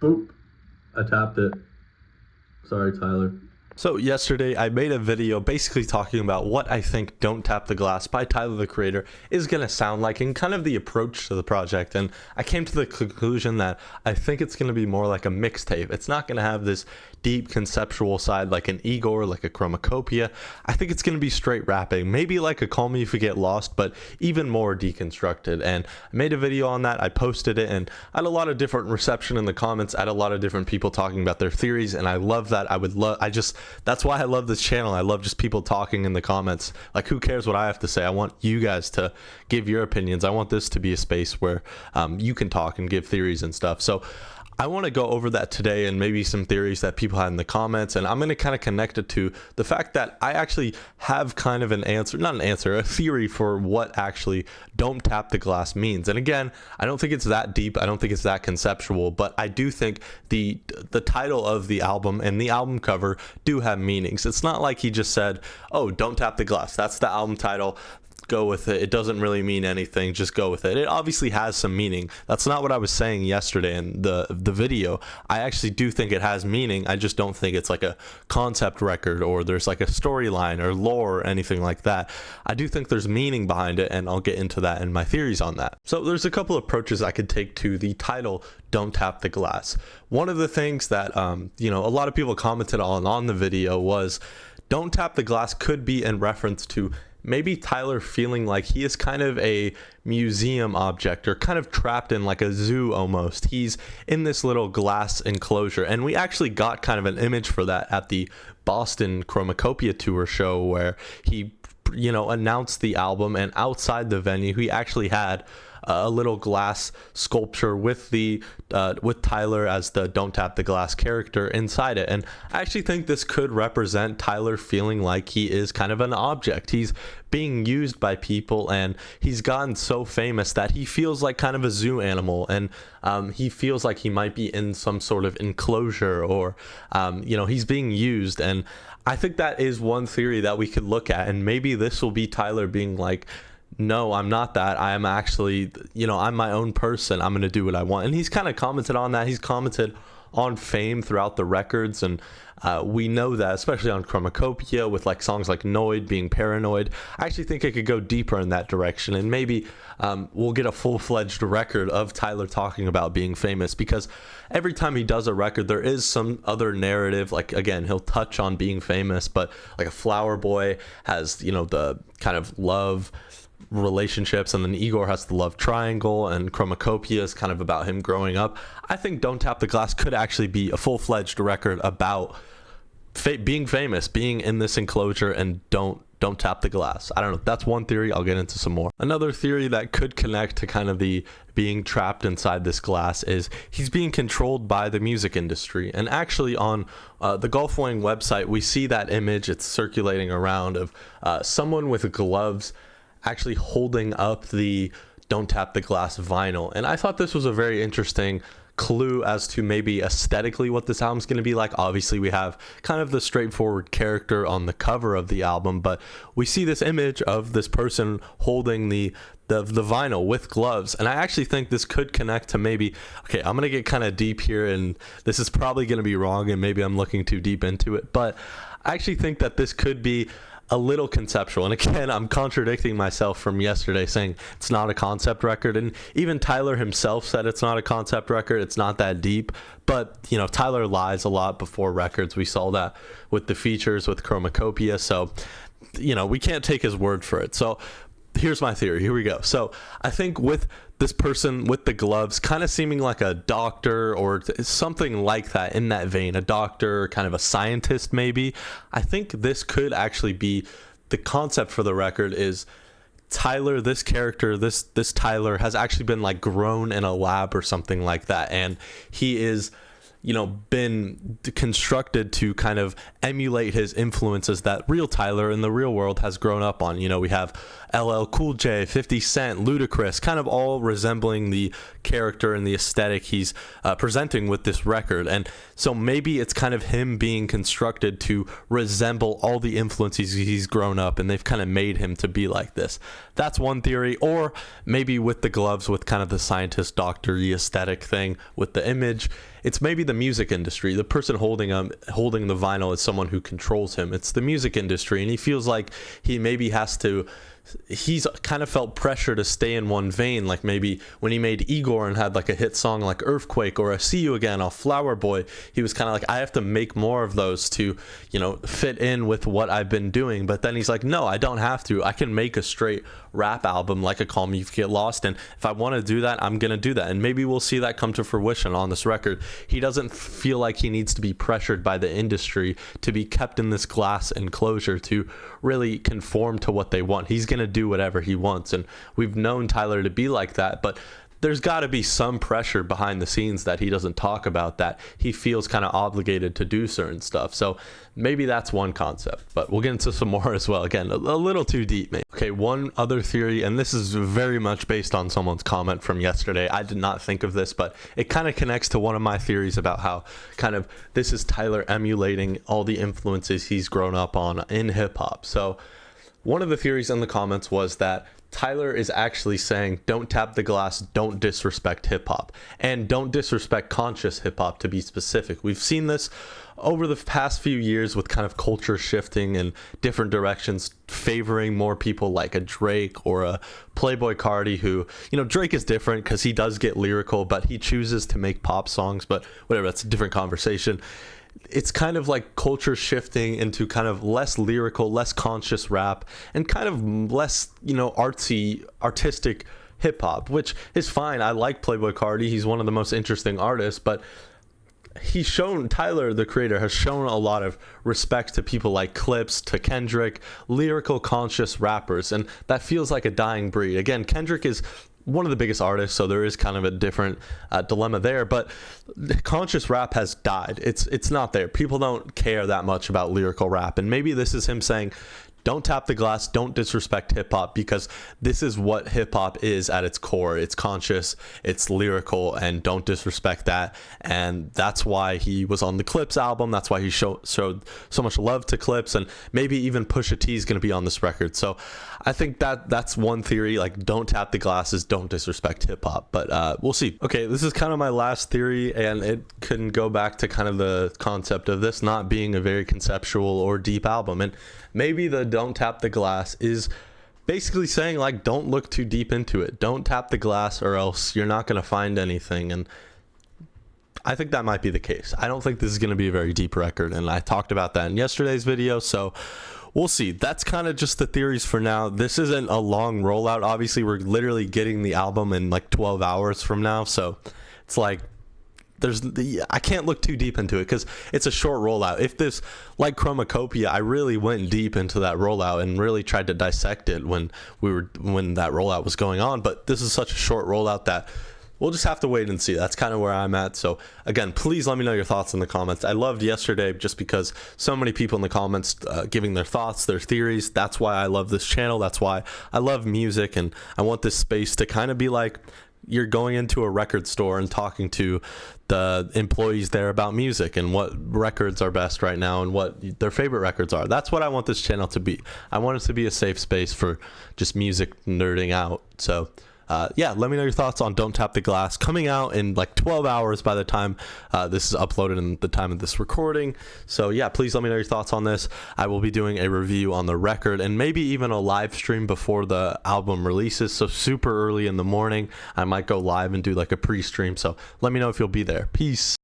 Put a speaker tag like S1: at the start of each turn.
S1: Boop. I tapped it. Sorry, Tyler.
S2: So yesterday I made a video basically talking about what I think Don't Tap the Glass by Tyler the Creator is going to sound like and kind of the approach to the project. And I came to the conclusion that I think it's going to be more like a mixtape. It's not going to have this deep conceptual side like an Igor, like a Chromacopia. I think it's going to be straight rapping, maybe like a Call Me If You Get Lost, but even more deconstructed. And I made a video on that. I posted it and I had a lot of different reception in the comments. I had a lot of different people talking about their theories, and I love that. That's why I love this channel. I love just people talking in the comments. Like, who cares what I have to say? I want you guys to give your opinions. I want this to be a space where you can talk and give theories and stuff. So I want to go over that today and maybe some theories that people had in the comments, and I'm going to kind of connect it to the fact that I actually have kind of a theory for what actually Don't Tap the Glass means. And again, I don't think it's that deep. I don't think it's that conceptual, but I do think the title of the album and the album cover do have meanings. It's not like he just said, oh, Don't Tap the Glass. That's the album title. Go with it. It doesn't really mean anything. Just go with it. It obviously has some meaning. That's not what I was saying yesterday in the video. I actually do think it has meaning. I just don't think it's like a concept record or there's like a storyline or lore or anything like that. I do think there's meaning behind it, and I'll get into that in my theories on that. So there's a couple of approaches I could take to the title Don't Tap the Glass. One of the things that a lot of people commented on the video was Don't Tap the Glass could be in reference to maybe Tyler feeling like he is kind of a museum object or kind of trapped in like a zoo almost. He's in this little glass enclosure, and we actually got kind of an image for that at the Boston Chromacopia tour show where he announced the album, and outside the venue he actually had a little glass sculpture with Tyler as the Don't Tap the Glass character inside it. And I actually think this could represent Tyler feeling like he is kind of an object. He's being used by people, and he's gotten so famous that he feels like kind of a zoo animal, and he feels like he might be in some sort of enclosure, or he's being used. And I think that is one theory that we could look at, and maybe this will be Tyler being like, no, I'm not that. I am actually, I'm my own person. I'm going to do what I want. And he's kind of commented on that. He's commented on fame throughout the records. And we know that, especially on Chromacopia with like songs like Noid being paranoid. I actually think it could go deeper in that direction. And maybe we'll get a full-fledged record of Tyler talking about being famous, because every time he does a record, there is some other narrative. Like, again, he'll touch on being famous, but like a Flower Boy has, the kind of love relationships, and then Igor has the love triangle, and Chromacopia is kind of about him growing up. I think Don't Tap the Glass could actually be a full-fledged record about being famous, being in this enclosure, and don't tap the glass. I don't know. That's one theory. I'll get into some more. Another theory that could connect to kind of the being trapped inside this glass is he's being controlled by the music industry. And actually on the Golf Wang website, we see that image. It's circulating around of someone with gloves actually holding up the Don't Tap the Glass vinyl. And I thought this was a very interesting clue as to maybe aesthetically what this album's going to be like. Obviously we have kind of the straightforward character on the cover of the album, but we see this image of this person holding the vinyl with gloves. And I actually think this could connect to maybe, okay, I'm going to get kind of deep here, and this is probably going to be wrong, and maybe I'm looking too deep into it, but I actually think that this could be a little conceptual. And again, I'm contradicting myself from yesterday saying it's not a concept record, and even Tyler himself said it's not a concept record, it's not that deep. But Tyler lies a lot before records. We saw that with the features with Chromacopia, so we can't take his word for it. So here's my theory. Here we go. So I think with this person with the gloves kind of seeming like a doctor or something like that, in that vein, a doctor, kind of a scientist maybe, I think this could actually be the concept for the record. Is Tyler, this character, this Tyler has actually been like grown in a lab or something like that, and he is been constructed to kind of emulate his influences that real Tyler in the real world has grown up on. We have LL Cool J, 50 Cent, Ludacris, kind of all resembling the character and the aesthetic he's presenting with this record. And so maybe it's kind of him being constructed to resemble all the influences he's grown up, and they've kind of made him to be like this. That's one theory. Or maybe with the gloves, with kind of the scientist doctor-y aesthetic thing with the image, it's maybe the music industry. The person holding the vinyl is someone who controls him. It's the music industry, and he feels like he maybe has to. He's kind of felt pressure to stay in one vein, like maybe when he made Igor and had like a hit song like Earthquake or I See You Again or Flower Boy, he was kind of like, I have to make more of those to, fit in with what I've been doing. But then he's like, no, I don't have to. I can make a straight rap album like a Call Me If You Get Lost, and if I want to do that, I'm gonna do that, and maybe we'll see that come to fruition on this record. He doesn't feel like he needs to be pressured by the industry to be kept in this glass enclosure to really conform to what they want. He's gonna do whatever he wants, and we've known Tyler to be like that, but there's got to be some pressure behind the scenes that he doesn't talk about, that he feels kind of obligated to do certain stuff. So maybe that's one concept, but we'll get into some more as well. Again, a little too deep, maybe. Okay, one other theory, and this is very much based on someone's comment from yesterday. I did not think of this, but it kind of connects to one of my theories about how kind of this is Tyler emulating all the influences he's grown up on in hip hop. So one of the theories in the comments was that Tyler is actually saying, don't tap the glass, don't disrespect hip hop, and don't disrespect conscious hip hop, to be specific. We've seen this over the past few years with kind of culture shifting in different directions, favoring more people like a Drake or a Playboi Carti, who, Drake is different because he does get lyrical, but he chooses to make pop songs, but whatever, that's a different conversation. It's kind of like culture shifting into kind of less lyrical, less conscious rap, and kind of less, artsy, artistic hip hop, which is fine. I like Playboi Carti. He's one of the most interesting artists, but Tyler, the creator, has shown a lot of respect to people like Clips, to Kendrick, lyrical, conscious rappers, and that feels like a dying breed. Again, Kendrick is one of the biggest artists, so there is kind of a different dilemma there, but conscious rap has died. It's not there. People don't care that much about lyrical rap, and maybe this is him saying, don't tap the glass, don't disrespect hip hop, because this is what hip hop is at its core. It's conscious, it's lyrical, and don't disrespect that. And that's why he was on the Clips album. That's why he showed so much love to Clips, and maybe even Pusha T is going to be on this record. So I think that's one theory, like don't tap the glasses, don't disrespect hip hop, but we'll see. Okay, this is kind of my last theory, and it can go back to kind of the concept of this not being a very conceptual or deep album. And maybe the don't tap the glass is basically saying, like, don't look too deep into it. Don't tap the glass or else you're not going to find anything. And I think that might be the case. I don't think this is going to be a very deep record, and I talked about that in yesterday's video, so we'll see. That's kind of just the theories for now. This isn't a long rollout. Obviously, we're literally getting the album in like 12 hours from now, so it's like I can't look too deep into it because it's a short rollout. If this, like Chromacopia, I really went deep into that rollout and really tried to dissect it when that rollout was going on. But this is such a short rollout that we'll just have to wait and see. That's kind of where I'm at. So again, please let me know your thoughts in the comments. I loved yesterday just because so many people in the comments giving their thoughts, their theories. That's why I love this channel. That's why I love music, and I want this space to kind of be like you're going into a record store and talking to the employees there about music and what records are best right now and what their favorite records are. That's what I want this channel to be. I want it to be a safe space for just music nerding out. So yeah, let me know your thoughts on Don't Tap the Glass, coming out in like 12 hours by the time this is uploaded and the time of this recording. So yeah, please let me know your thoughts on this. I will be doing a review on the record and maybe even a live stream before the album releases. So super early in the morning, I might go live and do like a pre-stream. So let me know if you'll be there. Peace.